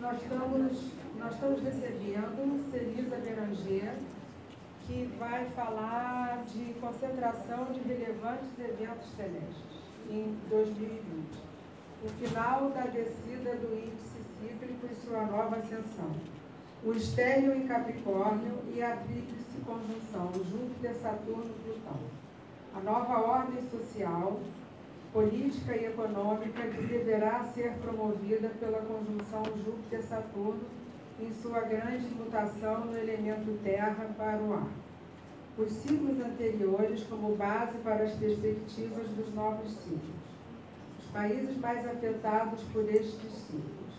Nós estamos recebendo Celisa Beranger, que vai falar de concentração de relevantes eventos celestes em 2020. O final da descida do índice cíclico e sua nova ascensão. O estélio em Capricórnio e a tríplice conjunção Júpiter, Saturno e Plutão. A nova ordem social, política e econômica que deverá ser promovida pela conjunção Júpiter-Saturno em sua grande mutação no elemento terra para o ar. Os ciclos anteriores como base para as perspectivas dos novos ciclos. Os países mais afetados por estes ciclos.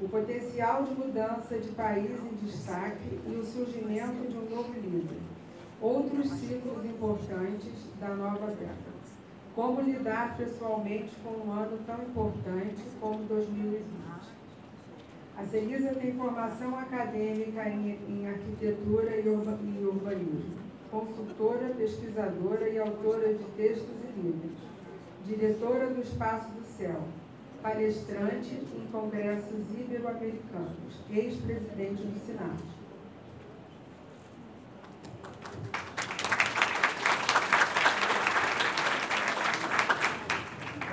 O potencial de mudança de país em destaque e o surgimento de um novo líder. Outros ciclos importantes da nova década. Como lidar pessoalmente com um ano tão importante como 2020. A Celisa tem formação acadêmica em arquitetura e urbanismo, consultora, pesquisadora e autora de textos e livros, diretora do Espaço do Céu, palestrante em congressos ibero-americanos, ex-presidente do Senado.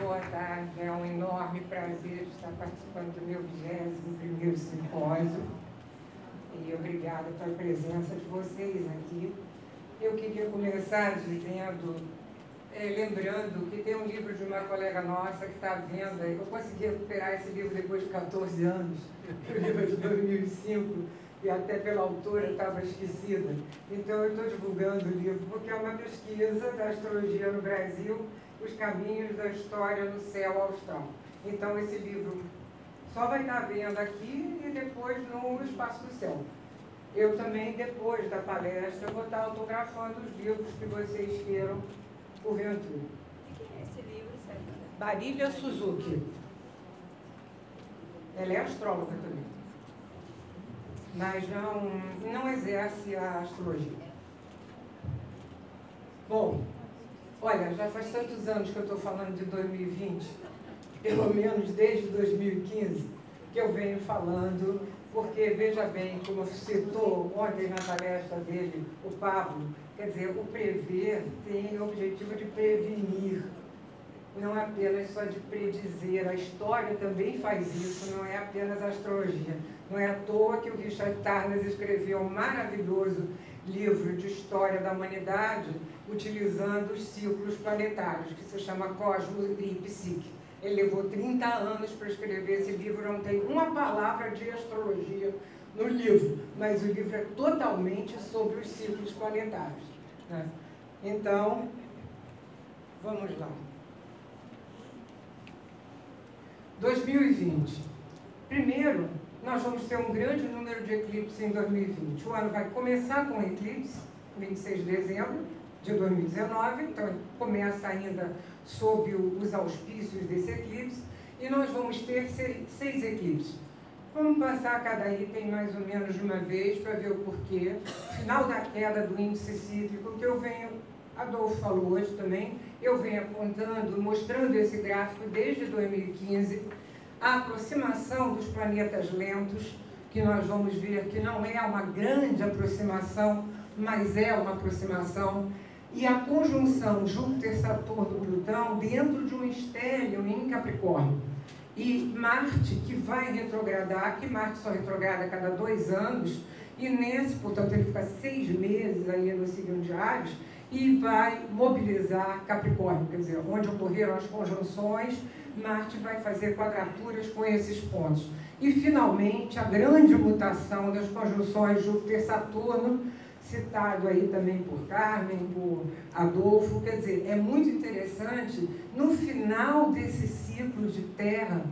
Boa tarde, é um enorme prazer estar participando do meu 21º simpósio e obrigada pela presença de vocês aqui. Eu queria começar dizendo, lembrando que tem um livro de uma colega nossa que está à venda. Eu consegui recuperar esse livro depois de 14 anos, o livro é de 2005, e até pela autora estava esquecida. Então eu estou divulgando o livro porque é uma pesquisa da astrologia no Brasil, os caminhos da história no céu austral. Então esse livro só vai estar à venda aqui e depois no Espaço do Céu. Eu também, depois da palestra, vou estar autografando os livros que vocês queiram, porventura. O que é esse livro, Celisa? Barília Suzuki. Ela é astróloga também, mas não exerce a astrologia. Bom, olha, já faz tantos anos que eu estou falando de 2020, pelo menos desde 2015, que eu venho falando, porque, veja bem, como citou ontem na palestra dele, o Pablo, quer dizer, o prever tem o objetivo de prevenir, não é apenas só de predizer. A história também faz isso, não é apenas a astrologia. Não é à toa que o Richard Tarnas escreveu um maravilhoso livro de história da humanidade, utilizando os ciclos planetários, que se chama Cosmos e Psique. Ele levou 30 anos para escrever esse livro, não tem uma palavra de astrologia no livro, mas o livro é totalmente sobre os ciclos planetários, né? Então, vamos lá. 2020. Primeiro, nós vamos ter um grande número de eclipses em 2020. O ano vai começar com eclipse, 26 de dezembro de 2019, então começa ainda sob os auspícios desse eclipse, e nós vamos ter 6 eclipses. Vamos passar cada item mais ou menos de uma vez para ver o porquê. Final da queda do índice cíclico, que eu venho, Adolfo falou hoje também, eu venho apontando, mostrando esse gráfico desde 2015, a aproximação dos planetas lentos, que nós vamos ver que não é uma grande aproximação, mas é uma aproximação, e a conjunção Júpiter-Saturno-Plutão dentro de um estélio em Capricórnio. E Marte, que vai retrogradar, que Marte só retrograda a cada 2 anos, e nesse, portanto, ele fica 6 meses aí no signo de Áries, e vai mobilizar Capricórnio, quer dizer, onde ocorreram as conjunções, Marte vai fazer quadraturas com esses pontos. E, finalmente, a grande mutação das conjunções Júpiter-Saturno, citado aí também por Carmen, por Adolfo, quer dizer, é muito interessante, no final desse ciclo de Terra,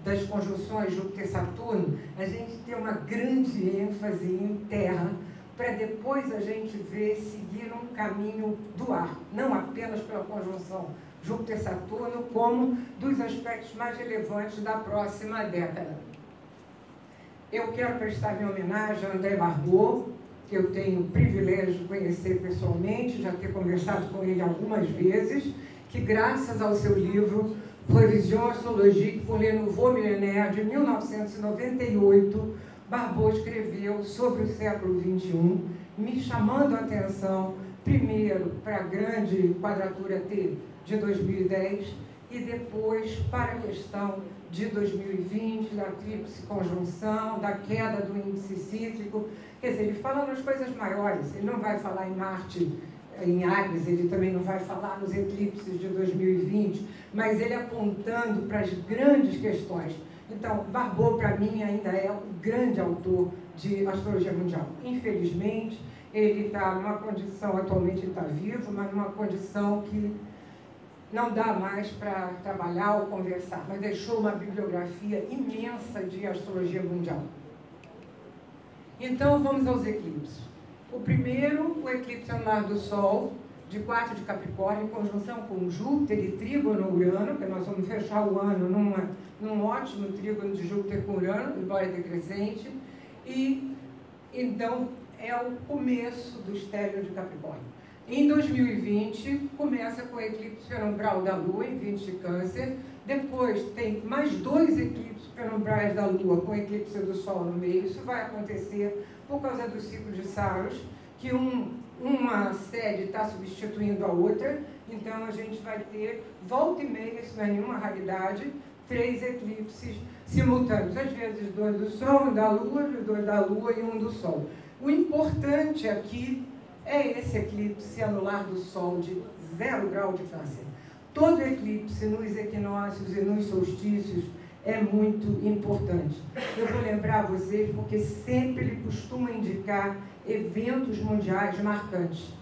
das conjunções Júpiter-Saturno, a gente ter uma grande ênfase em Terra, para depois a gente ver seguir um caminho do ar, não apenas pela conjunção Júpiter-Saturno, como dos aspectos mais relevantes da próxima década. Eu quero prestar minha homenagem a André Barbeau, que eu tenho o privilégio de conhecer pessoalmente, já ter conversado com ele algumas vezes, que graças ao seu livro Révision astrologique pour les nouveaux millénaires, de 1998, Barbot escreveu sobre o século XXI, me chamando a atenção, primeiro, para a grande quadratura T de 2010 e depois para a questão de 2020, da tríplice conjunção, da queda do índice cíclico. Quer dizer, ele fala nas coisas maiores, ele não vai falar em Marte, em Áries, ele também não vai falar nos eclipses de 2020, mas ele apontando para as grandes questões. Então, Barbot, para mim, ainda é o grande autor de astrologia mundial. Infelizmente, ele está numa condição, atualmente ele está vivo, mas numa condição que não dá mais para trabalhar ou conversar, mas deixou uma bibliografia imensa de astrologia mundial. Então, vamos aos eclipses. O primeiro, o eclipse anular do Sol, de 4 de Capricórnio, em conjunção com Júpiter e trígono Urano, que nós vamos fechar o ano num ótimo trígono de Júpiter com Urano, embora decrescente, e então é o começo do estélio de Capricórnio. Em 2020, começa com o eclipse penumbral da Lua, em 20 de Câncer, depois tem mais 2 eclipses penumbrais da Lua, com o eclipse do Sol no meio. Isso vai acontecer por causa do ciclo de Saros, que uma sede está substituindo a outra, então a gente vai ter, volta e meia, isso não é nenhuma raridade, 3 eclipses simultâneos, às vezes 2 do Sol, 1 da Lua, 2 da Lua e 1 do Sol. O importante aqui é esse eclipse anular do Sol de 0 grau de Câncer. Todo eclipse nos equinócios e nos solstícios é muito importante. Eu vou lembrar vocês porque sempre ele costuma indicar eventos mundiais marcantes.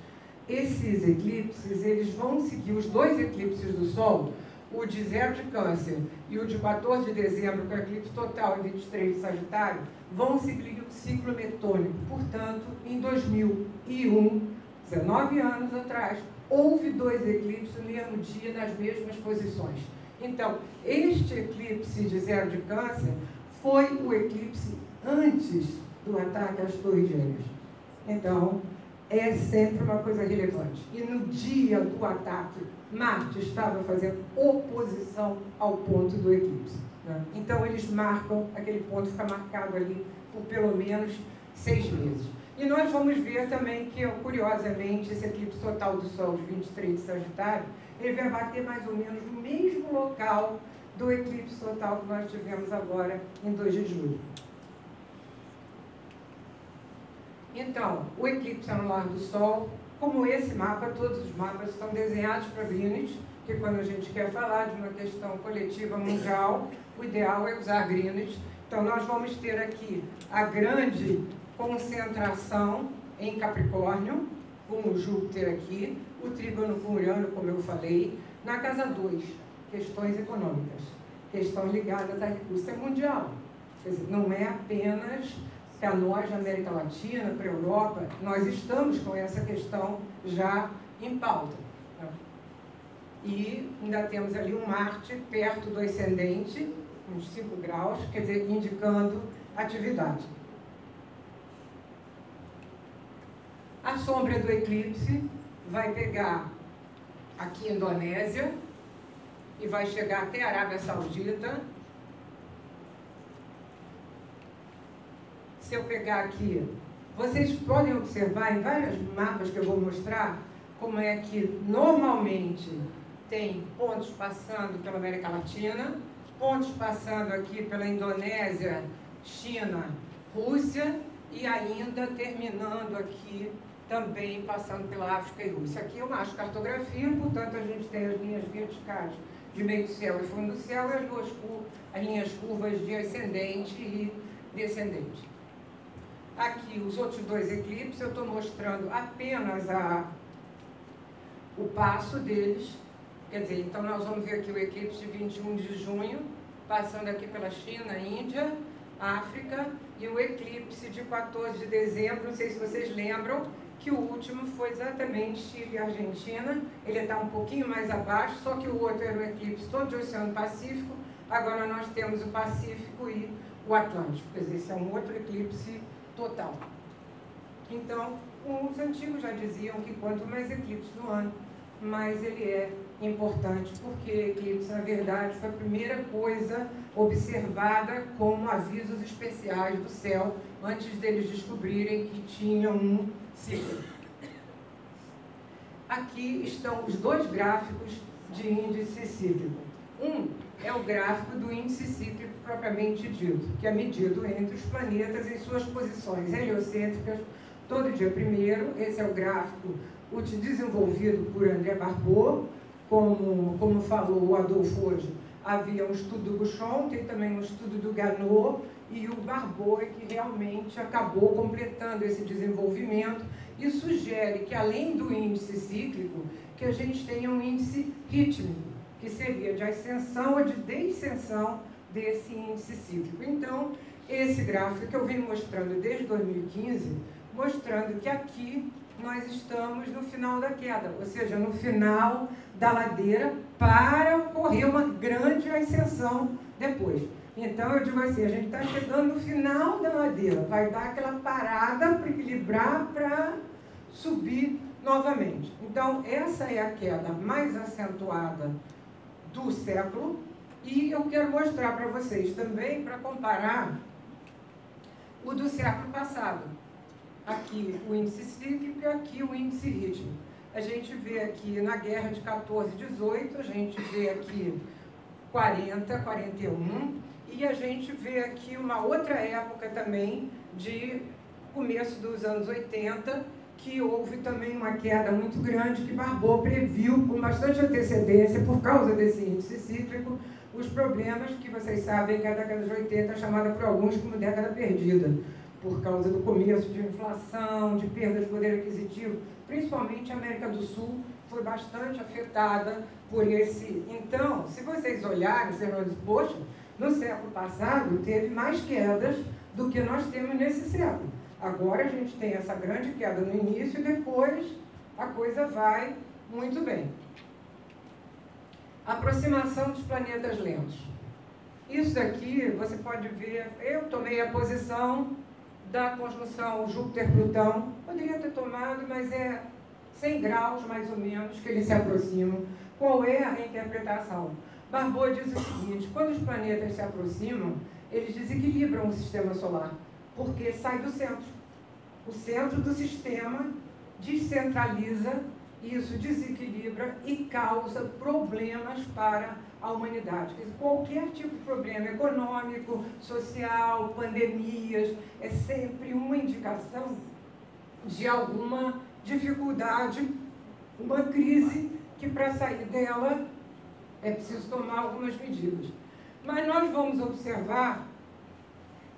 Esses eclipses, eles vão seguir os 2 eclipses do Sol, o de 0 de Câncer e o de 14 de dezembro, que é o eclipse total em 23 de Sagitário, vão seguir o ciclo metônico. Portanto, em 2001, 19 anos atrás, houve 2 eclipses no mesmo dia, nas mesmas posições. Então, este eclipse de 0 de Câncer foi o eclipse antes do ataque às Torres Gêmeas. Então, é sempre uma coisa relevante. E no dia do ataque, Marte estava fazendo oposição ao ponto do eclipse, né? Então, eles marcam, aquele ponto fica marcado ali por pelo menos 6 meses. E nós vamos ver também que, curiosamente, esse eclipse total do Sol de 23 de Sagitário, ele vai bater mais ou menos no mesmo local do eclipse total que nós tivemos agora em 2 de julho. Então, o eclipse anular do Sol, como esse mapa, todos os mapas estão desenhados para Greenwich, que quando a gente quer falar de uma questão coletiva mundial, o ideal é usar Greenwich. Então, nós vamos ter aqui a grande concentração em Capricórnio, com o Júpiter aqui, o trígono com Urano, como eu falei, na casa 2, questões econômicas, questões ligadas à recurso mundial. Quer dizer, não é apenas para nós, na América Latina, para a Europa, nós estamos com essa questão já em pauta, né? E ainda temos ali um Marte perto do ascendente, uns 5 graus, quer dizer, indicando atividade. A sombra do eclipse vai pegar aqui a Indonésia e vai chegar até a Arábia Saudita. Se eu pegar aqui, vocês podem observar em vários mapas que eu vou mostrar como é que normalmente tem pontos passando pela América Latina, pontos passando aqui pela Indonésia, China, Rússia e ainda terminando aqui também passando pela África e Rússia. Aqui é uma astrocartografia, portanto a gente tem as linhas verticais de meio do céu e fundo do céu e as linhas curvas de ascendente e descendente. Aqui, os outros 2 eclipses, eu estou mostrando apenas o passo deles. Quer dizer, então nós vamos ver aqui o eclipse de 21 de junho, passando aqui pela China, Índia, África, e o eclipse de 14 de dezembro, não sei se vocês lembram, que o último foi exatamente Chile e Argentina. Ele está um pouquinho mais abaixo, só que o outro era o eclipse todo do Oceano Pacífico. Agora nós temos o Pacífico e o Atlântico. Quer dizer, esse é um outro eclipse total. Então, os antigos já diziam que quanto mais eclipses no ano, mais ele é importante, porque eclipse, na verdade, foi a primeira coisa observada como avisos especiais do céu, antes deles descobrirem que tinham um ciclo. Aqui estão os dois gráficos de índice cíclico. Um é o gráfico do índice cíclico propriamente dito, que é medido entre os planetas em suas posições heliocêntricas todo dia primeiro. Esse é o gráfico desenvolvido por André Barbeau. Como falou o Adolfo hoje, havia um estudo do Buchon, tem também um estudo do Ganot, e o Barbeau é que realmente acabou completando esse desenvolvimento e sugere que, além do índice cíclico, que a gente tenha um índice rítmico, que seria de ascensão ou de descensão desse índice cíclico. Então, esse gráfico que eu venho mostrando desde 2015, mostrando que aqui nós estamos no final da queda, ou seja, no final da ladeira, para ocorrer uma grande ascensão depois. Então, eu digo assim, a gente está chegando no final da ladeira, vai dar aquela parada para equilibrar, para subir novamente. Então, essa é a queda mais acentuada do século, e eu quero mostrar para vocês também, para comparar o do século passado. Aqui o índice cíclico e aqui o índice rítmico. A gente vê aqui na guerra de 14 e 18, a gente vê aqui 40, 41, e a gente vê aqui uma outra época também, de começo dos anos 80, que houve também uma queda muito grande, que Barbeau previu com bastante antecedência, por causa desse índice cíclico, os problemas que vocês sabem que a década de 80 é chamada por alguns como década perdida, por causa do começo de inflação, de perda de poder aquisitivo, principalmente a América do Sul foi bastante afetada por esse. Então, se vocês olharem, vocês vão dizer, poxa, no século passado teve mais quedas do que nós temos nesse século. Agora a gente tem essa grande queda no início e depois a coisa vai muito bem. Aproximação dos planetas lentos. Isso aqui você pode ver, eu tomei a posição da conjunção Júpiter-Plutão, poderia ter tomado, mas é 100 graus mais ou menos que eles se aproximam. Qual é a interpretação? Barbeau diz o seguinte, quando os planetas se aproximam, eles desequilibram o sistema solar, porque sai do centro. O centro do sistema descentraliza, isso desequilibra e causa problemas para a humanidade. Qualquer tipo de problema econômico, social, pandemias, é sempre uma indicação de alguma dificuldade, uma crise que, para sair dela, é preciso tomar algumas medidas. Mas nós vamos observar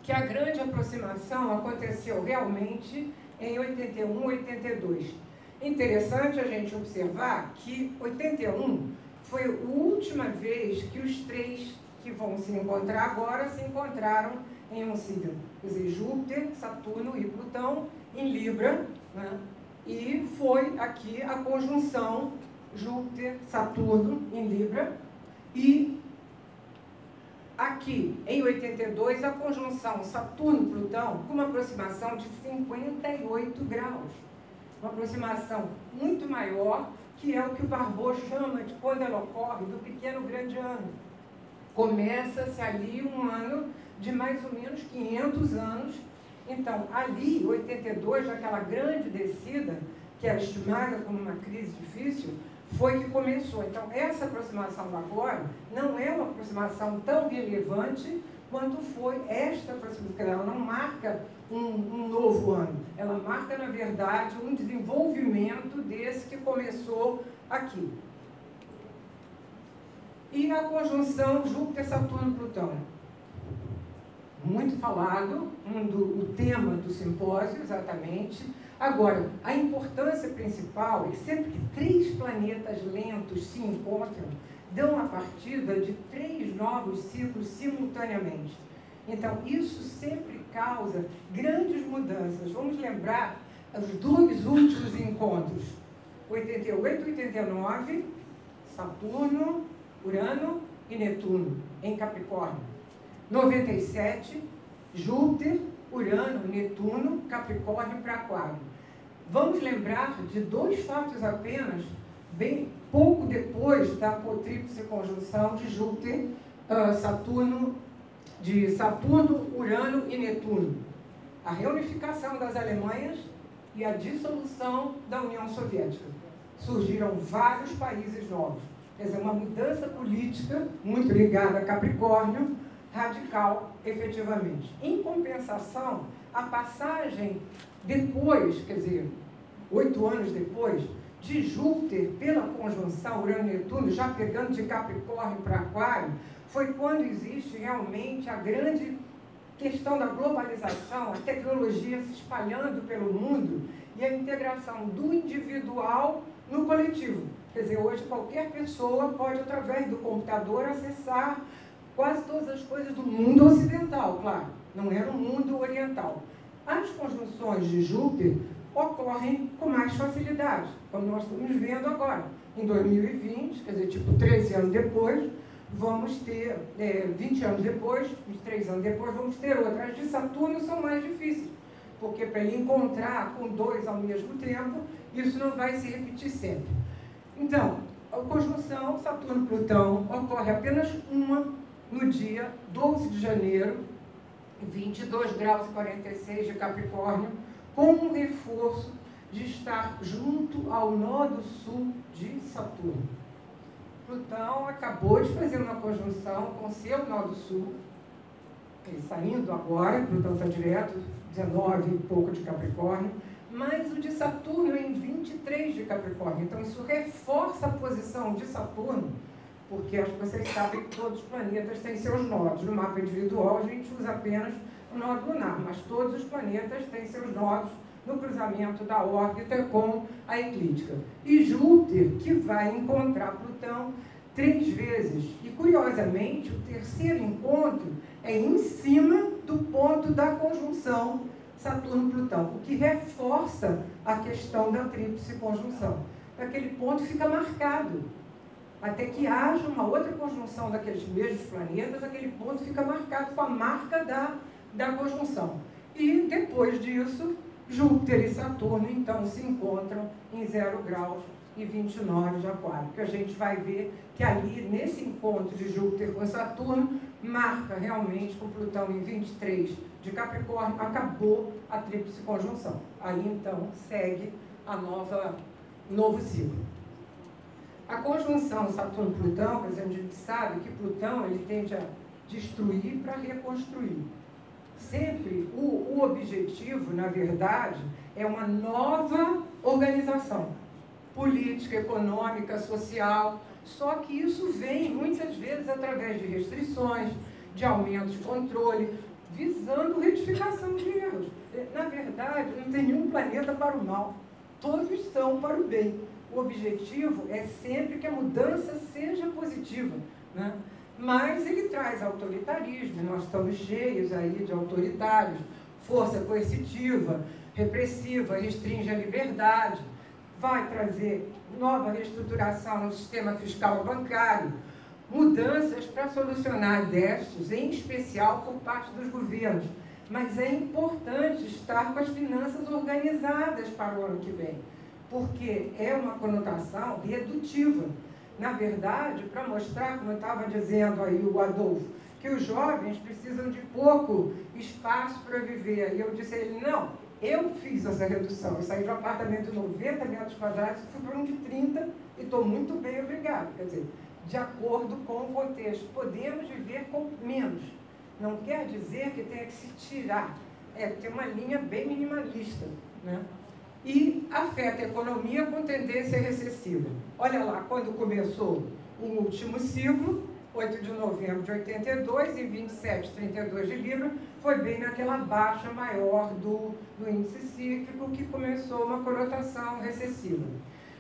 que a grande aproximação aconteceu realmente em 81, 82. Interessante a gente observar que 81 foi a última vez que os três que vão se encontrar agora se encontraram em um signo. Quer dizer, Júpiter, Saturno e Plutão em Libra, né? E foi aqui a conjunção Júpiter, Saturno em Libra, e aqui em 82 a conjunção Saturno-Plutão com uma aproximação de 58 graus. Uma aproximação muito maior, que é o que o Barbeau chama de, quando ela ocorre, do pequeno grande ano. Começa-se ali um ano de mais ou menos 500 anos. Então, ali, 82, aquela grande descida, que era estimada como uma crise difícil, foi que começou. Então, essa aproximação agora não é uma aproximação tão relevante quanto foi esta aproximação. Ela não marca um novo ano. Ela marca, na verdade, um desenvolvimento desse que começou aqui. E a conjunção Júpiter-Saturno-Plutão. Muito falado, o tema do simpósio, exatamente. Agora, a importância principal é que sempre que três planetas lentos se encontram, dão a partida de 3 novos ciclos simultaneamente. Então, isso sempre causa grandes mudanças. Vamos lembrar os 2 últimos encontros, 88 e 89, Saturno, Urano e Netuno, em Capricórnio. 97, Júpiter, Urano, Netuno, Capricórnio para Aquário. Vamos lembrar de 2 fatos apenas bem pouco depois da tríplice conjunção de Júpiter, Saturno, Urano e Netuno. A reunificação das Alemanhas e a dissolução da União Soviética. Surgiram vários países novos. Quer dizer, uma mudança política muito ligada a Capricórnio, radical, efetivamente. Em compensação, a passagem depois, quer dizer, 8 anos depois, de Júpiter pela conjunção Urano-Netuno, já pegando de Capricórnio para Aquário, foi quando existe realmente a grande questão da globalização, a tecnologia se espalhando pelo mundo e a integração do individual no coletivo. Quer dizer, hoje qualquer pessoa pode, através do computador, acessar quase todas as coisas do mundo ocidental, claro, não é no mundo oriental. As conjunções de Júpiter ocorrem com mais facilidade, como nós estamos vendo agora. Em 2020, quer dizer, tipo 13 anos depois, vamos ter, 20 anos depois, 23 anos depois, vamos ter outras. As de Saturno são mais difíceis, porque para ele encontrar com 2 ao mesmo tempo, isso não vai se repetir sempre. Então, a conjunção Saturno-Plutão ocorre apenas uma no dia 12 de janeiro, 22 graus e 46 de Capricórnio, com um reforço de estar junto ao nó do sul de Saturno. Plutão acabou de fazer uma conjunção com seu nó do sul, ele saindo agora, Plutão está direto, 19 e pouco de Capricórnio, mas o de Saturno é em 23 de Capricórnio. Então isso reforça a posição de Saturno, porque acho que vocês sabem que todos os planetas têm seus nodos. No mapa individual a gente usa apenas o nó lunar, mas todos os planetas têm seus nodos no cruzamento da órbita com a eclíptica. E Júpiter, que vai encontrar Plutão 3 vezes. E, curiosamente, o terceiro encontro é em cima do ponto da conjunção Saturno-Plutão, o que reforça a questão da tríplice conjunção. Aquele ponto fica marcado. Até que haja uma outra conjunção daqueles mesmos planetas, aquele ponto fica marcado com a marca da conjunção. E, depois disso, Júpiter e Saturno, então, se encontram em 0 graus e 29 de Aquário. Que a gente vai ver que ali, nesse encontro de Júpiter com Saturno, marca realmente com Plutão em 23 de Capricórnio, acabou a tríplice conjunção. Aí, então, segue a novo ciclo. A conjunção Saturno-Plutão, por exemplo, a gente sabe que Plutão ele tende a destruir para reconstruir. Sempre o objetivo, na verdade, é uma nova organização política, econômica, social, só que isso vem muitas vezes através de restrições, de aumento de controle, visando retificação de erros. Na verdade, não tem nenhum planeta para o mal, todos são para o bem. O objetivo é sempre que a mudança seja positiva, né? Mas ele traz autoritarismo, nós estamos cheios aí de autoritários, força coercitiva, repressiva, restringe a liberdade, vai trazer nova reestruturação no sistema fiscal bancário, mudanças para solucionar déficits, em especial por parte dos governos. Mas é importante estar com as finanças organizadas para o ano que vem, porque é uma conotação redutiva. Na verdade, para mostrar, como eu estava dizendo aí o Adolfo, que os jovens precisam de pouco espaço para viver. E eu disse a ele, não, eu fiz essa redução. Eu saí de um apartamento de 90 metros quadrados, fui para um de 30 e estou muito bem, obrigado. Quer dizer, de acordo com o contexto, podemos viver com menos. Não quer dizer que tenha que se tirar. Tem uma linha bem minimalista, né? E afeta a economia com tendência recessiva. Olha lá, quando começou o último ciclo, 8 de novembro de 82, em 27,32 de Libra, foi bem naquela baixa maior do índice cíclico que começou uma conotação recessiva.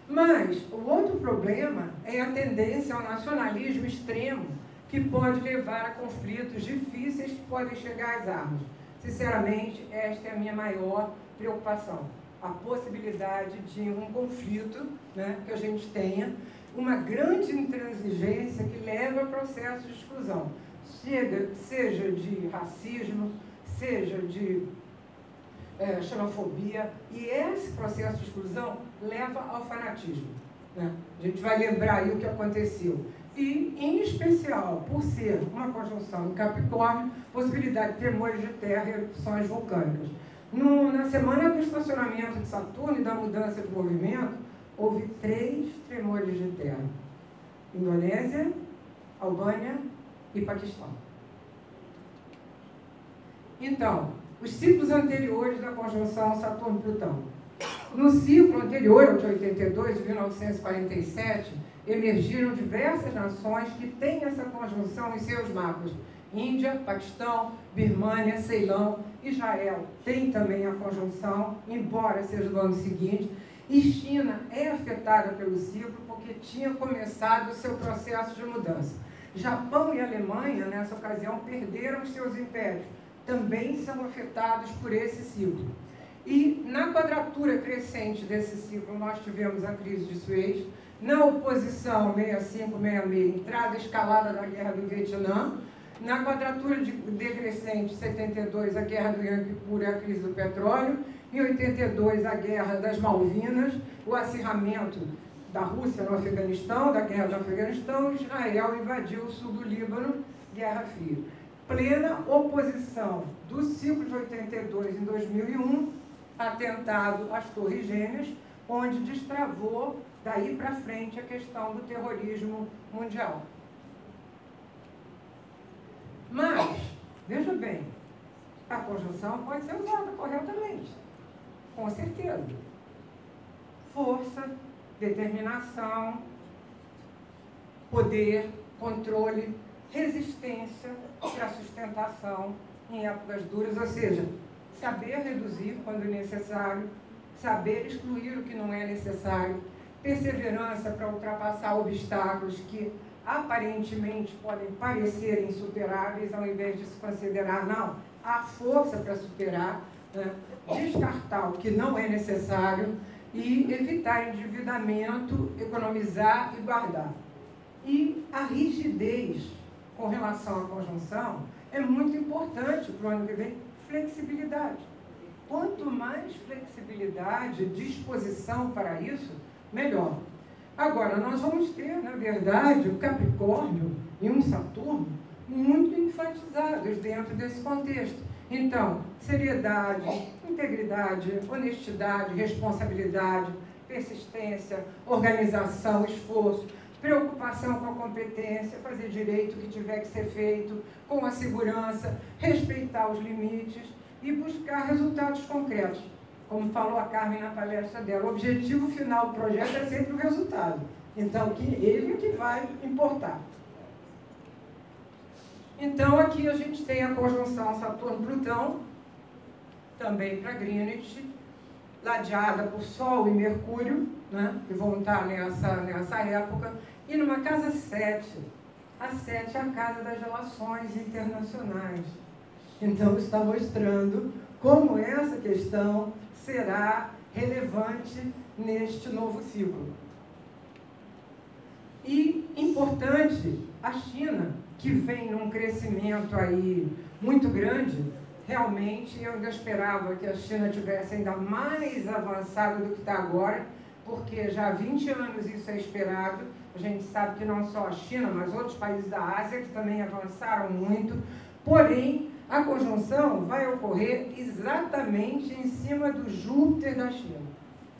Mas o outro problema é a tendência ao nacionalismo extremo, que pode levar a conflitos difíceis que podem chegar às armas. Sinceramente, esta é a minha maior preocupação. A possibilidade de um conflito, né, que a gente tenha, uma grande intransigência que leva a processos de exclusão, seja de racismo, seja de xenofobia, e esse processo de exclusão leva ao fanatismo. né? A gente vai lembrar aí o que aconteceu. E, em especial, por ser uma conjunção em Capricórnio, possibilidade de tremores de terra e erupções vulcânicas. Na semana do estacionamento de Saturno e da mudança de movimento, houve 3 tremores de terra. Indonésia, Albânia e Paquistão. Então, os ciclos anteriores da conjunção Saturno-Plutão. No ciclo anterior, ao de 82, de 1947, emergiram diversas nações que têm essa conjunção em seus mapas. Índia, Paquistão, Birmânia, Ceilão, Israel tem também a conjunção, embora seja do ano seguinte, e China é afetada pelo ciclo porque tinha começado o seu processo de mudança. Japão e Alemanha, nessa ocasião, perderam os seus impérios, também são afetados por esse ciclo. E na quadratura crescente desse ciclo, nós tivemos a crise de Suez, na oposição 65-66, entrada escalada da Guerra do Vietnã, na quadratura decrescente 72, a Guerra do Yom Kippur e a crise do petróleo, em 82, a Guerra das Malvinas, o acirramento da Rússia no Afeganistão, da Guerra do Afeganistão, Israel invadiu o sul do Líbano, Guerra Fria. Plena oposição do ciclo de 82 em 2001, atentado às Torres Gêmeas, onde destravou daí para frente a questão do terrorismo mundial. Mas, veja bem, a conjunção pode ser usada corretamente, com certeza. Força, determinação, poder, controle, resistência para sustentação em épocas duras, ou seja, saber reduzir quando necessário, saber excluir o que não é necessário, perseverança para ultrapassar obstáculos que aparentemente podem parecer insuperáveis, ao invés de se considerar, não, há força para superar, né? Descartar o que não é necessário e evitar endividamento, economizar e guardar. E a rigidez com relação à conjunção é muito importante para o ano que vem, flexibilidade. Quanto mais flexibilidade, disposição para isso, melhor. Agora, nós vamos ter, na verdade, o Capricórnio e um Saturno muito enfatizados dentro desse contexto. Então, seriedade, integridade, honestidade, responsabilidade, persistência, organização, esforço, preocupação com a competência, fazer direito o que tiver que ser feito, com a segurança, respeitar os limites e buscar resultados concretos. Como falou a Carmen na palestra dela, o objetivo final do projeto é sempre o resultado. Então, ele é que vai importar. Então, aqui a gente tem a conjunção Saturno-Plutão, também para Greenwich, ladeada por Sol e Mercúrio, né, que vão estar nessa época, e numa casa 7. A 7 é a casa das relações internacionais. Então, está mostrando como essa questão será relevante neste novo ciclo. E, importante, a China, que vem num crescimento aí muito grande, realmente eu ainda esperava que a China tivesse ainda mais avançado do que está agora, porque já há 20 anos isso é esperado. A gente sabe que não só a China, mas outros países da Ásia que também avançaram muito. Porém, a conjunção vai ocorrer exatamente em cima do Júpiter da China.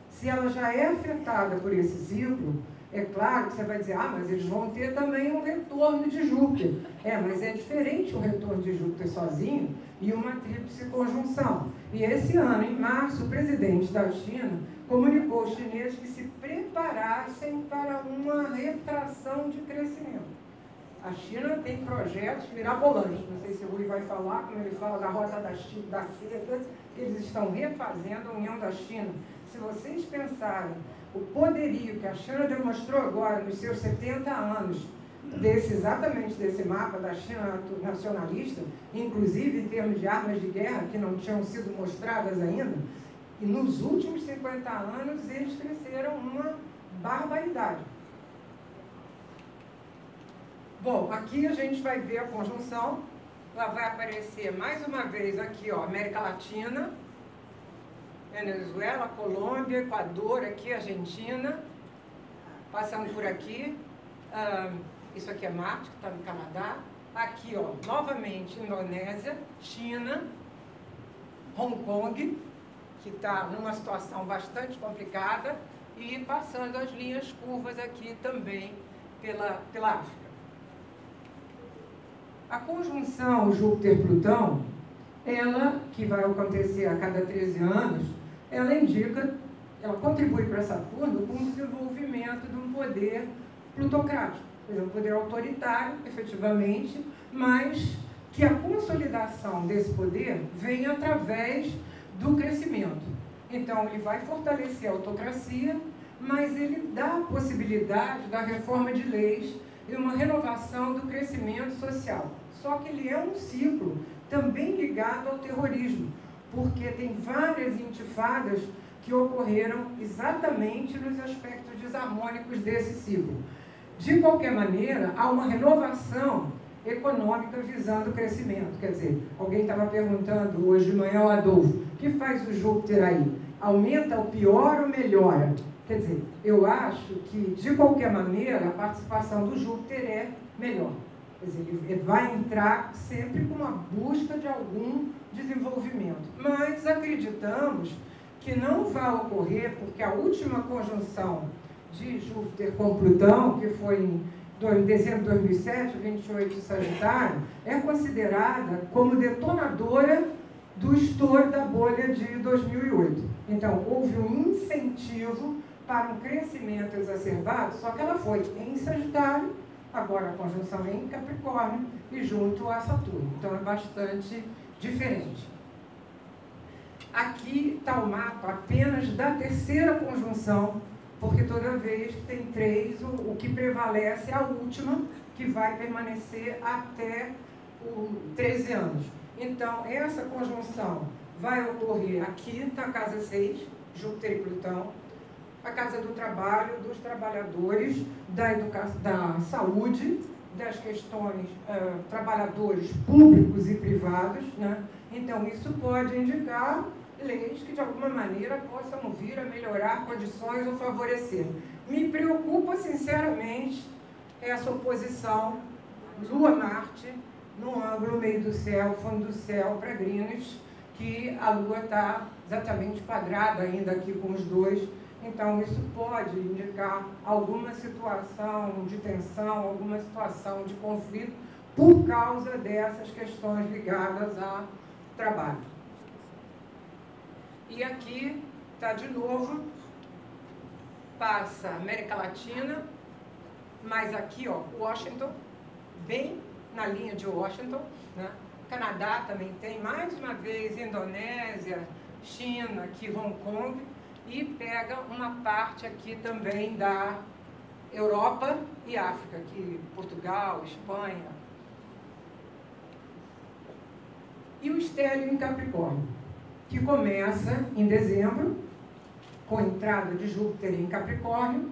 Se ela já é afetada por esse ciclo, é claro que você vai dizer, mas eles vão ter também um retorno de Júpiter. Mas é diferente o retorno de Júpiter sozinho e uma tríplice conjunção. E esse ano, em março, o presidente da China comunicou aos chineses que se preparassem para uma retração de crescimento. A China tem projetos mirabolantes, não sei se o Rui vai falar, como ele fala da Rota da Seda, que eles estão refazendo a União da China. Se vocês pensarem o poderio que a China demonstrou agora nos seus 70 anos, exatamente desse mapa da China nacionalista, inclusive em termos de armas de guerra que não tinham sido mostradas ainda, e nos últimos 50 anos eles cresceram uma barbaridade. Bom, aqui a gente vai ver a conjunção, ela vai aparecer mais uma vez aqui, ó, América Latina, Venezuela, Colômbia, Equador, aqui Argentina, passando por aqui. Isso aqui é Marte, que está no Canadá. Aqui, ó, novamente, Indonésia, China, Hong Kong, que está numa situação bastante complicada, e passando as linhas curvas aqui também pela África. A conjunção Júpiter-Plutão, ela, que vai acontecer a cada 13 anos, ela indica, ela contribui para Saturno com o desenvolvimento de um poder plutocrático, um poder autoritário, efetivamente, mas que a consolidação desse poder vem através do crescimento. Então, ele vai fortalecer a autocracia, mas ele dá a possibilidade da reforma de leis e uma renovação do crescimento social. Só que ele é um ciclo também ligado ao terrorismo, porque tem várias intifadas que ocorreram exatamente nos aspectos desarmônicos desse ciclo. De qualquer maneira, há uma renovação econômica visando o crescimento. Quer dizer, alguém estava perguntando hoje de manhã ao Adolfo, o que faz o Júpiter aí? Aumenta o pior ou melhora? Quer dizer, eu acho que, de qualquer maneira, a participação do Júpiter é melhor. Quer dizer, ele vai entrar sempre com uma busca de algum desenvolvimento. Mas acreditamos que não vai ocorrer, porque a última conjunção de Júpiter com Plutão, que foi em dezembro de 2007, 28 de Sagitário, é considerada como detonadora do estouro da bolha de 2008. Então, houve um incentivo para um crescimento exacerbado, só que ela foi em Sagitário, agora a conjunção é em Capricórnio e junto a Saturno. Então, é bastante diferente. Aqui está o mapa apenas da terceira conjunção, porque toda vez que tem 3, o que prevalece é a última, que vai permanecer até os 13 anos. Então, essa conjunção vai ocorrer aqui na casa 6, Júpiter e Plutão, a casa do trabalho, dos trabalhadores, da educação, da saúde, das questões trabalhadores públicos e privados, né? Então, isso pode indicar leis que, de alguma maneira, possam vir a melhorar condições ou favorecer. Me preocupa, sinceramente, essa oposição Lua-Marte no ângulo meio do céu, fundo do céu, para Greenwich, que a Lua está exatamente quadrada ainda aqui com os dois. Então, isso pode indicar alguma situação de tensão, alguma situação de conflito, por causa dessas questões ligadas ao trabalho. E aqui está de novo, passa América Latina, mas aqui, ó, Washington, bem na linha de Washington, né? Canadá também tem, mais uma vez, Indonésia, China, aqui Hong Kong, e pega uma parte aqui também da Europa e África, aqui Portugal, Espanha. E o estélio em Capricórnio, que começa em dezembro, com a entrada de Júpiter em Capricórnio,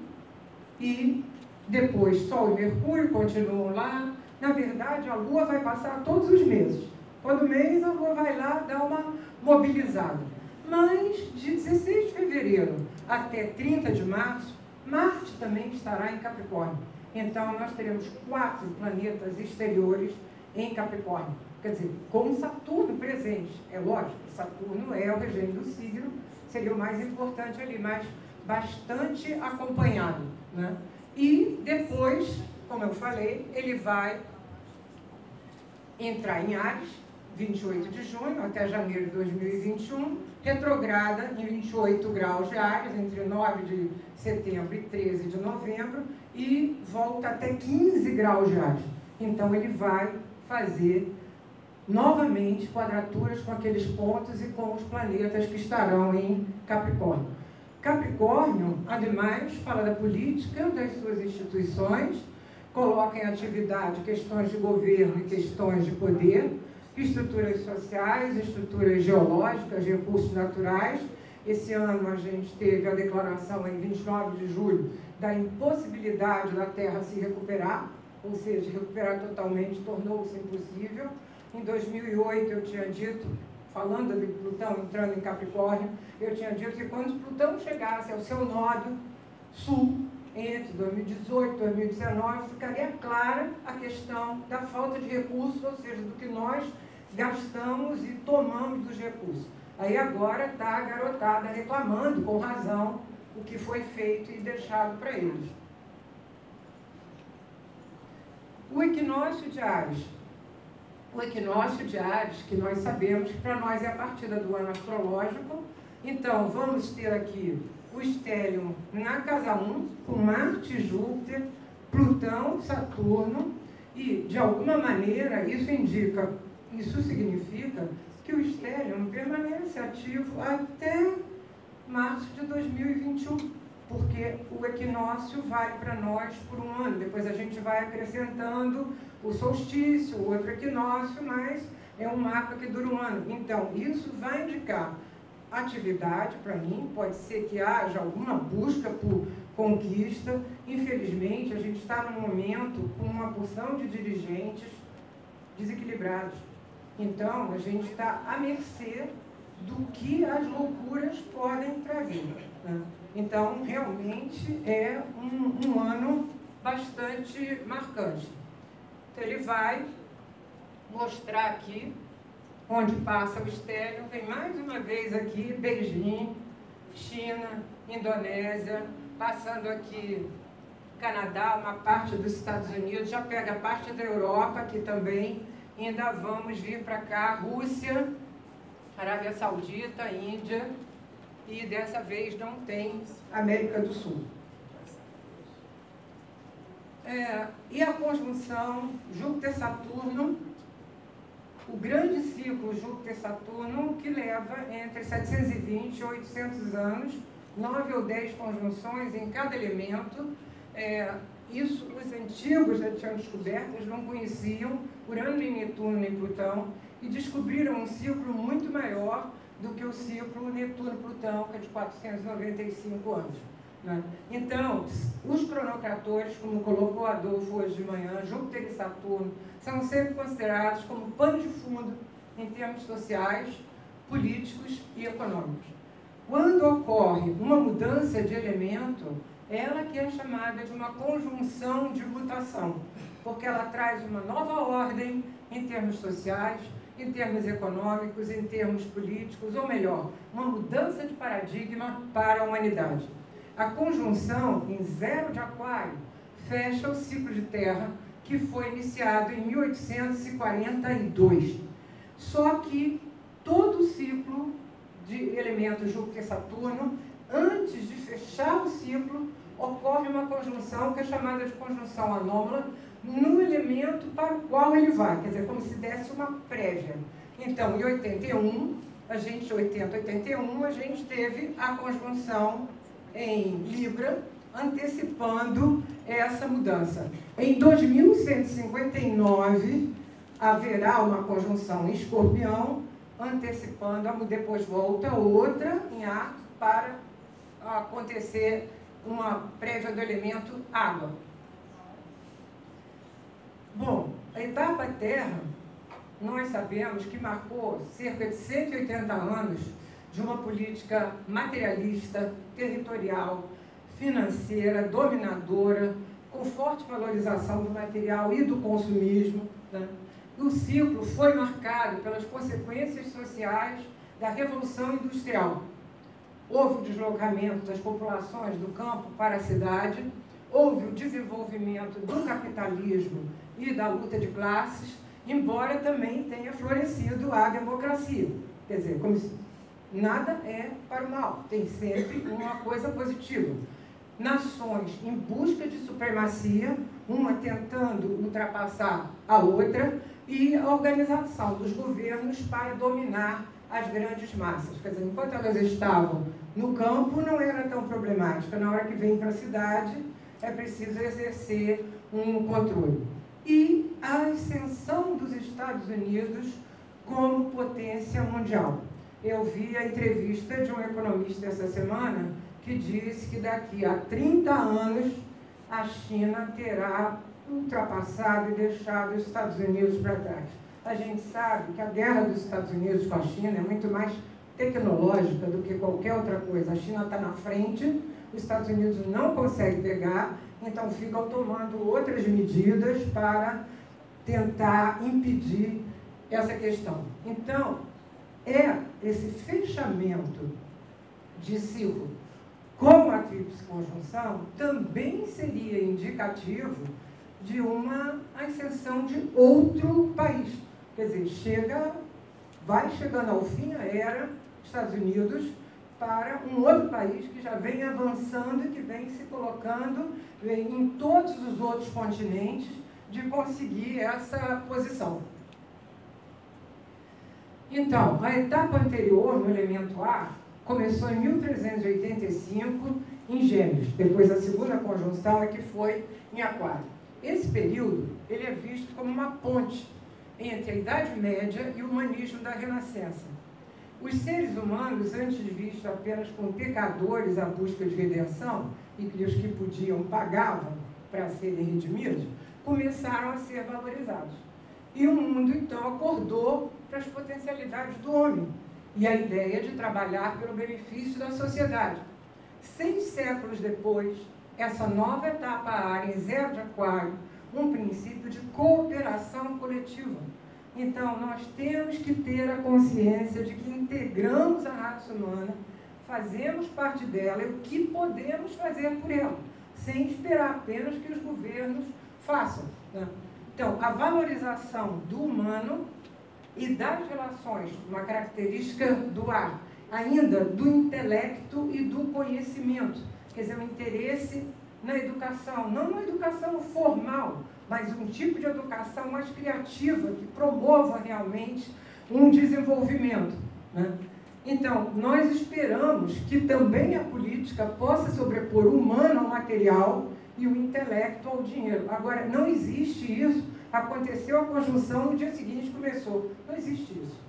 e depois Sol e Mercúrio continuam lá. Na verdade, a Lua vai passar todos os meses. Todo mês a Lua vai lá dar uma mobilizada. Mas, de 16 de fevereiro até 30 de março, Marte também estará em Capricórnio. Então, nós teremos 4 planetas exteriores em Capricórnio. Quer dizer, com Saturno presente. É lógico, Saturno é o regente do signo, seria o mais importante ali, mas bastante acompanhado, né? E depois, como eu falei, ele vai entrar em Áries, 28 de junho até janeiro de 2021, retrograda em 28 graus de Áries, entre 9 de setembro e 13 de novembro, e volta até 15 graus de Áries. Então, ele vai fazer novamente quadraturas com aqueles pontos e com os planetas que estarão em Capricórnio. Capricórnio, ademais, fala da política, das suas instituições, coloca em atividade questões de governo e questões de poder, estruturas sociais, estruturas geológicas, recursos naturais. Esse ano a gente teve a declaração em 29 de julho da impossibilidade da Terra se recuperar, ou seja, recuperar totalmente tornou-se impossível. Em 2008 eu tinha dito, falando de Plutão entrando em Capricórnio, eu tinha dito que quando Plutão chegasse ao seu nodo sul, entre 2018 e 2019, ficaria clara a questão da falta de recursos, ou seja, do que nós gastamos e tomamos dos recursos. Aí agora está a garotada reclamando, com razão, o que foi feito e deixado para eles. O equinócio de Áries. O equinócio de Áries, que nós sabemos que para nós é a partida do ano astrológico. Então, vamos ter aqui o estélio na casa 1, com Marte, Júpiter, Plutão, Saturno, e, de alguma maneira, isso significa que o estélio permanece ativo até março de 2021, porque o equinócio vai para nós por um ano. Depois a gente vai acrescentando o solstício, o outro equinócio, mas é um mapa que dura um ano. Então, isso vai indicar atividade para mim, pode ser que haja alguma busca por conquista. Infelizmente, a gente está num momento com uma porção de dirigentes desequilibrados. Então, a gente está à mercê do que as loucuras podem trazer, né? Então, realmente é um ano bastante marcante. Então, ele vai mostrar aqui onde passa o estélio. Vem mais uma vez aqui, Beijing, China, Indonésia, passando aqui Canadá, uma parte dos Estados Unidos, já pega a parte da Europa aqui também. Ainda vamos vir para cá, Rússia, Arábia Saudita, Índia, e dessa vez não tem América do Sul. E a conjunção Júpiter-Saturno, o grande ciclo Júpiter-Saturno, que leva entre 720 e 800 anos, 9 ou 10 conjunções em cada elemento. Isso os antigos já tinham descoberto, eles não conheciam Urano e Netuno e Plutão, e descobriram um ciclo muito maior do que o ciclo Netuno-Plutão, que é de 495 anos. Né? Então, os cronocratores, como colocou Adolfo hoje de manhã, Júpiter e Saturno, são sempre considerados como pano de fundo em termos sociais, políticos e econômicos. Quando ocorre uma mudança de elemento, ela que é chamada de uma conjunção de mutação, porque ela traz uma nova ordem em termos sociais, em termos econômicos, em termos políticos, ou melhor, uma mudança de paradigma para a humanidade. A conjunção em 0 de Aquário fecha o ciclo de Terra, que foi iniciado em 1842. Só que todo o ciclo de elementos Júpiter e Saturno, antes de fechar o ciclo, ocorre uma conjunção que é chamada de conjunção anômala no elemento para o qual ele vai, quer dizer, como se desse uma prévia. Então, em 81, a gente teve a conjunção em Libra, antecipando essa mudança. Em 2159, haverá uma conjunção em Escorpião, antecipando, depois volta outra em Ar para acontecer uma prévia do elemento água. Bom, a etapa Terra, nós sabemos que marcou cerca de 180 anos de uma política materialista, territorial, financeira, dominadora, com forte valorização do material e do consumismo, né? O ciclo foi marcado pelas consequências sociais da Revolução Industrial. Houve o deslocamento das populações do campo para a cidade, houve o desenvolvimento do capitalismo e da luta de classes, embora também tenha florescido a democracia. Quer dizer, como se nada é para o mal, tem sempre uma coisa positiva. Nações em busca de supremacia, uma tentando ultrapassar a outra, e a organização dos governos para dominar as grandes massas. Quer dizer, enquanto elas estavam no campo, não era tão problemática. Na hora que vem para a cidade, é preciso exercer um controle. E a ascensão dos Estados Unidos como potência mundial. Eu vi a entrevista de um economista essa semana que disse que daqui a 30 anos a China terá ultrapassado e deixado os Estados Unidos para trás. A gente sabe que a guerra dos Estados Unidos com a China é muito mais tecnológica do que qualquer outra coisa. A China está na frente, os Estados Unidos não conseguem pegar, então ficam tomando outras medidas para tentar impedir essa questão. Então, esse fechamento de ciclo com a tríplice conjunção também seria indicativo de uma ascensão de outro país. Quer dizer, vai chegando ao fim a era Estados Unidos para um outro país que já vem avançando e que vem se colocando em todos os outros continentes de conseguir essa posição. Então, a etapa anterior, no elemento A, começou em 1385 em Gêmeos, depois a segunda conjunção é que foi em Aquário. Esse período ele é visto como uma ponte entre a Idade Média e o humanismo da Renascença. Os seres humanos, antes vistos apenas como pecadores à busca de redenção, e que os que podiam pagavam para serem redimidos, começaram a ser valorizados. E o mundo, então, acordou para as potencialidades do homem e a ideia de trabalhar pelo benefício da sociedade. 6 séculos depois, essa nova etapa área em zero de Aquário, um princípio de cooperação coletiva. Então, nós temos que ter a consciência de que integramos a raça humana, fazemos parte dela e o que podemos fazer por ela, sem esperar apenas que os governos façam, né? Então, a valorização do humano e das relações, uma característica do ar, ainda do intelecto e do conhecimento, quer dizer, o interesse na educação, não uma educação formal, mas um tipo de educação mais criativa, que promova realmente um desenvolvimento, né? Então, nós esperamos que também a política possa sobrepor o humano ao material e o intelecto ao dinheiro. Agora, não existe isso. Aconteceu a conjunção, no dia seguinte começou. Não existe isso.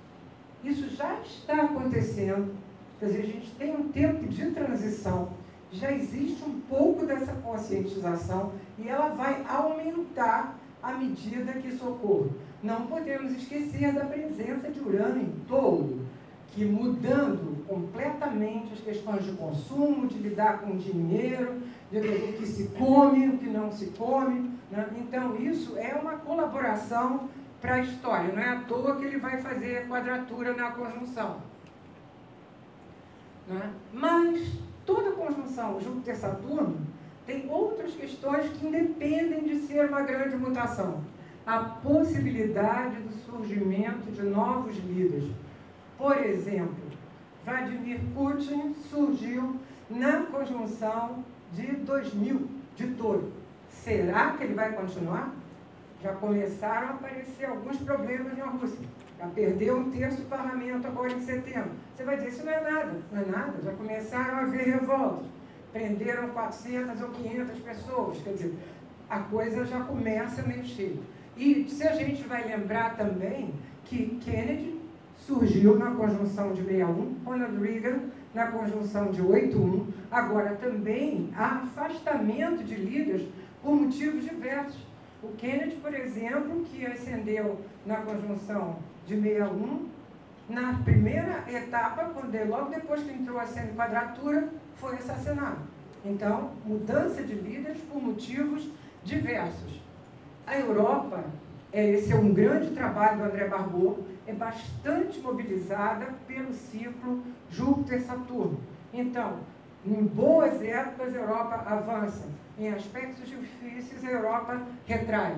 Isso já está acontecendo. Quer dizer, a gente tem um tempo de transição. Já existe um pouco dessa conscientização e ela vai aumentar à medida que isso ocorre. Não podemos esquecer da presença de Urano em Touro, que mudando completamente as questões de consumo, de lidar com o dinheiro, de o que se come, o que não se come, né? Então, isso é uma colaboração para a história. Não é à toa que ele vai fazer a quadratura na conjunção, né? Mas toda conjunção Júpiter-Saturno tem outras questões que independem de ser uma grande mutação. A possibilidade do surgimento de novos líderes. Por exemplo, Vladimir Putin surgiu na conjunção de 2000, de Touro. Será que ele vai continuar? Já começaram a aparecer alguns problemas na Rússia. Já perdeu 1/3 do parlamento agora em setembro. Você vai dizer, isso não é nada. Não é nada. Já começaram a haver revoltas. Prenderam 400 ou 500 pessoas. Quer dizer, a coisa já começa a mexer. E se a gente vai lembrar também que Kennedy surgiu na conjunção de 61, Ronald Reagan na conjunção de 81, agora também há afastamento de líderes por motivos diversos. O Kennedy, por exemplo, que ascendeu na conjunção de 61, na primeira etapa, logo depois que entrou a semi-quadratura, foi assassinado. Então, mudança de líderes por motivos diversos. A Europa, esse é um grande trabalho do André Barbeau, é bastante mobilizada pelo ciclo Júpiter-Saturno. Então, em boas épocas, a Europa avança. Em aspectos difíceis, a Europa retrai.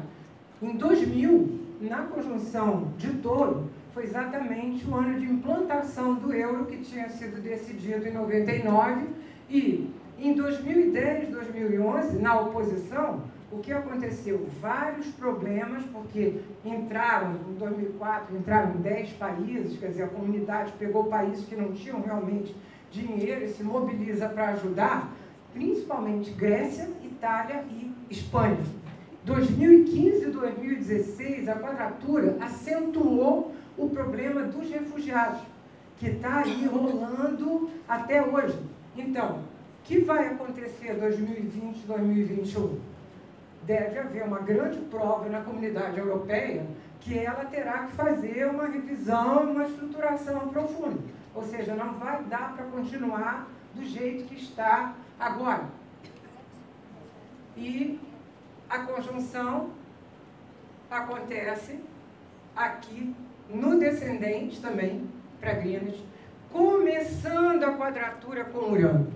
Em 2000, na conjunção de Touro, foi exatamente o ano de implantação do euro, que tinha sido decidido em 99, e em 2010, 2011, na oposição, o que aconteceu? Vários problemas, porque entraram, em 2004, entraram 10 países, quer dizer, a comunidade pegou países que não tinham realmente dinheiro e se mobiliza para ajudar, principalmente Grécia, Itália e Espanha. 2015 e 2016, a quadratura acentuou o problema dos refugiados, que está aí rolando até hoje. Então, o que vai acontecer em 2020 e 2021? Deve haver uma grande prova na comunidade europeia que ela terá que fazer uma revisão, uma estruturação profunda. Ou seja, não vai dar para continuar do jeito que está agora. E a conjunção acontece aqui no descendente também, para Greenwich, começando a quadratura com Urano.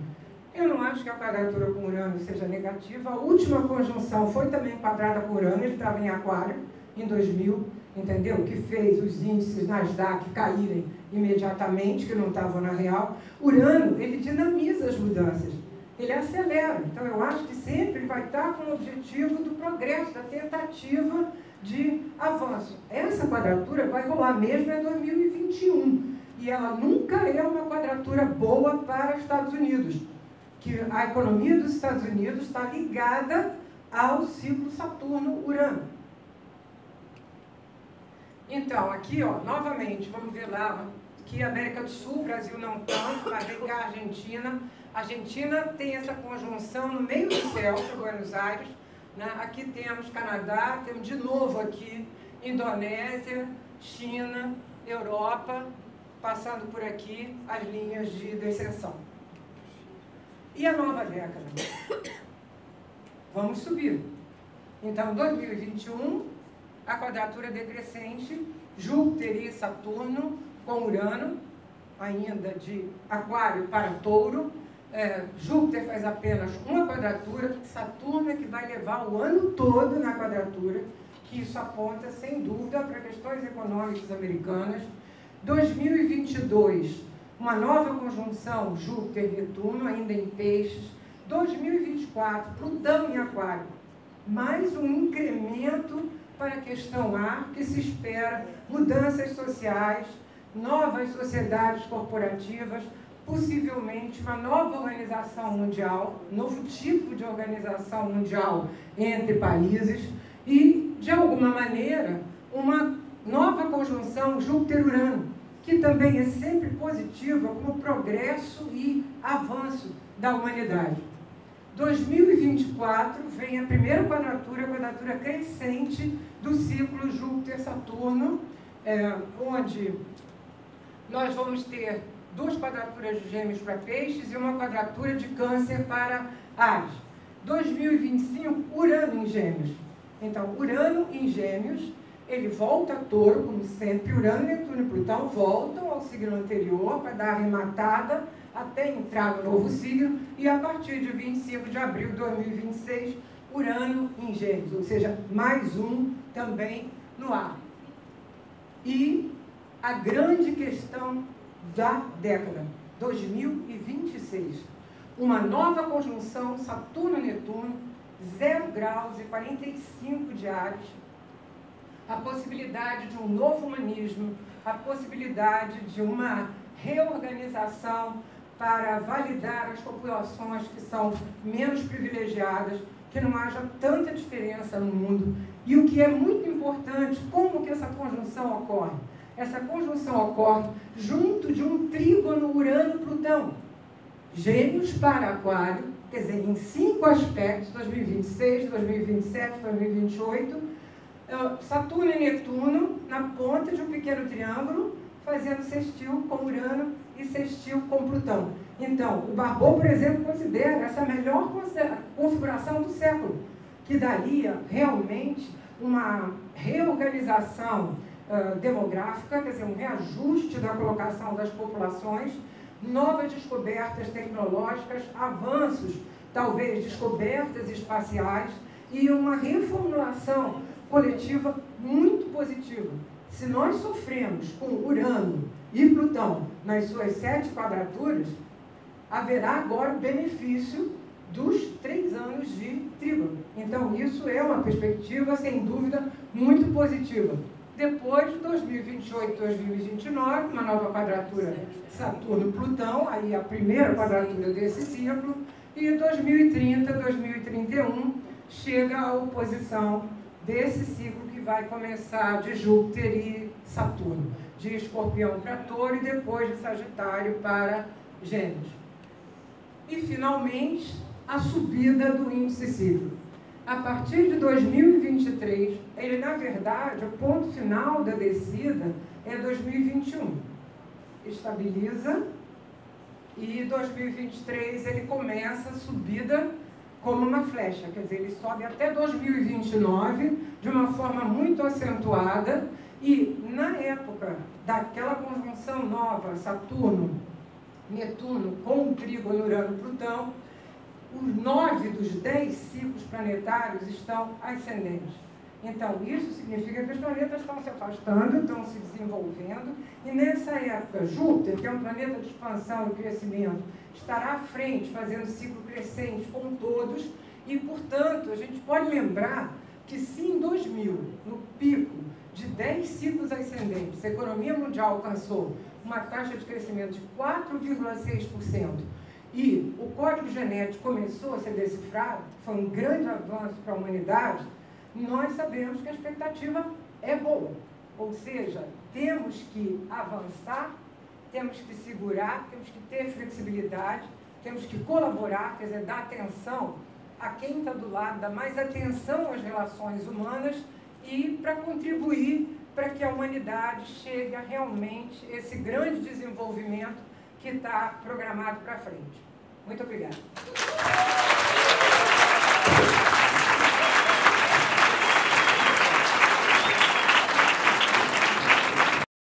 Eu não acho que a quadratura com Urano seja negativa. A última conjunção foi também quadrada com Urano, ele estava em Aquário, em 2000, entendeu? Que fez os índices Nasdaq caírem imediatamente, que não estavam na real. Urano, ele dinamiza as mudanças, ele acelera. Então, eu acho que sempre vai estar com o objetivo do progresso, da tentativa de avanço. Essa quadratura vai rolar mesmo em 2021. E ela nunca é uma quadratura boa para os Estados Unidos, que a economia dos Estados Unidos está ligada ao ciclo Saturno-Urano. Então, aqui, ó, novamente, vamos ver lá, aqui América do Sul, Brasil não tanto, mas vem cá Argentina. A Argentina tem essa conjunção no meio do céu, de Buenos Aires, né? Aqui temos Canadá, temos de novo aqui Indonésia, China, Europa, passando por aqui as linhas de descensão. E a nova década? Vamos subir. Então, 2021, a quadratura decrescente, Júpiter e Saturno com Urano, ainda de Aquário para Touro. Júpiter faz apenas uma quadratura, Saturno é que vai levar o ano todo na quadratura, que isso aponta, sem dúvida, para questões econômicas americanas. 2022, uma nova conjunção Júpiter-Netuno, ainda em Peixes. 2024, Plutão em Aquário. Mais um incremento para a questão ar, que se espera mudanças sociais, novas sociedades corporativas, possivelmente uma nova organização mundial, novo tipo de organização mundial entre países e, de alguma maneira, uma nova conjunção Júpiter-Urano, que também é sempre positiva como progresso e avanço da humanidade. 2024 vem a primeira quadratura crescente do ciclo Júpiter-Saturno, onde nós vamos ter 2 quadraturas de Gêmeos para Peixes e uma quadratura de Câncer para Áries. 2025, Urano em Gêmeos. Então, Urano em Gêmeos, ele volta a Touro, como sempre. Urano, Netuno e Plutão voltam ao signo anterior para dar a arrematada até entrar no novo signo, e a partir de 25 de abril de 2026, Urano em Gêmeos, ou seja, mais um também no ar. E a grande questão da década, 2026, uma nova conjunção Saturno-Netuno, 0 graus e 45 de Áries, a possibilidade de um novo humanismo, a possibilidade de uma reorganização para validar as populações que são menos privilegiadas, que não haja tanta diferença no mundo. E o que é muito importante, como que essa conjunção ocorre? Essa conjunção ocorre junto de um trígono Urano-Plutão. Gêmeos para Aquário, quer dizer, em 5 aspectos, 2026, 2027, 2028, Saturno e Netuno na ponta de um pequeno triângulo, fazendo sextil com Urano e sextil com Plutão. Então, o Barbot, por exemplo, considera essa a melhor configuração do século, que daria realmente uma reorganização demográfica, quer dizer, um reajuste da colocação das populações, novas descobertas tecnológicas, avanços, talvez descobertas espaciais e uma reformulação coletiva muito positiva. Se nós sofremos com Urano e Plutão nas suas 7 quadraturas, haverá agora o benefício dos 3 anos de trígono. Então, isso é uma perspectiva, sem dúvida, muito positiva. Depois de 2028, 2029, uma nova quadratura Saturno-Plutão, aí a primeira quadratura desse ciclo, e 2030, 2031, chega a oposição desse ciclo que vai começar de Júpiter e Saturno, de Escorpião para Touro e depois de Sagitário para Gêmeos. E, finalmente, a subida do índice cíclico. A partir de 2023, ele, na verdade, o ponto final da descida é 2021. Estabiliza e 2023 ele começa a subida como uma flecha, quer dizer, ele sobe até 2029 de uma forma muito acentuada, e na época daquela conjunção nova, Saturno, Netuno, com o trígono Urano-Plutão, os 9 dos 10 ciclos planetários estão ascendentes. Então, isso significa que os planetas estão se afastando, estão se desenvolvendo, e nessa época, Júpiter, que é um planeta de expansão e crescimento, estará à frente, fazendo ciclo crescente com todos, e, portanto, a gente pode lembrar que se em 2000, no pico de 10 ciclos ascendentes, a economia mundial alcançou uma taxa de crescimento de 4,6%, e o código genético começou a ser decifrado, foi um grande avanço para a humanidade, nós sabemos que a expectativa é boa. Ou seja, temos que avançar, temos que segurar, temos que ter flexibilidade, temos que colaborar, quer dizer, dar atenção a quem está do lado, dar mais atenção às relações humanas e para contribuir para que a humanidade chegue a realmente esse grande desenvolvimento que está programado para frente. Muito obrigada.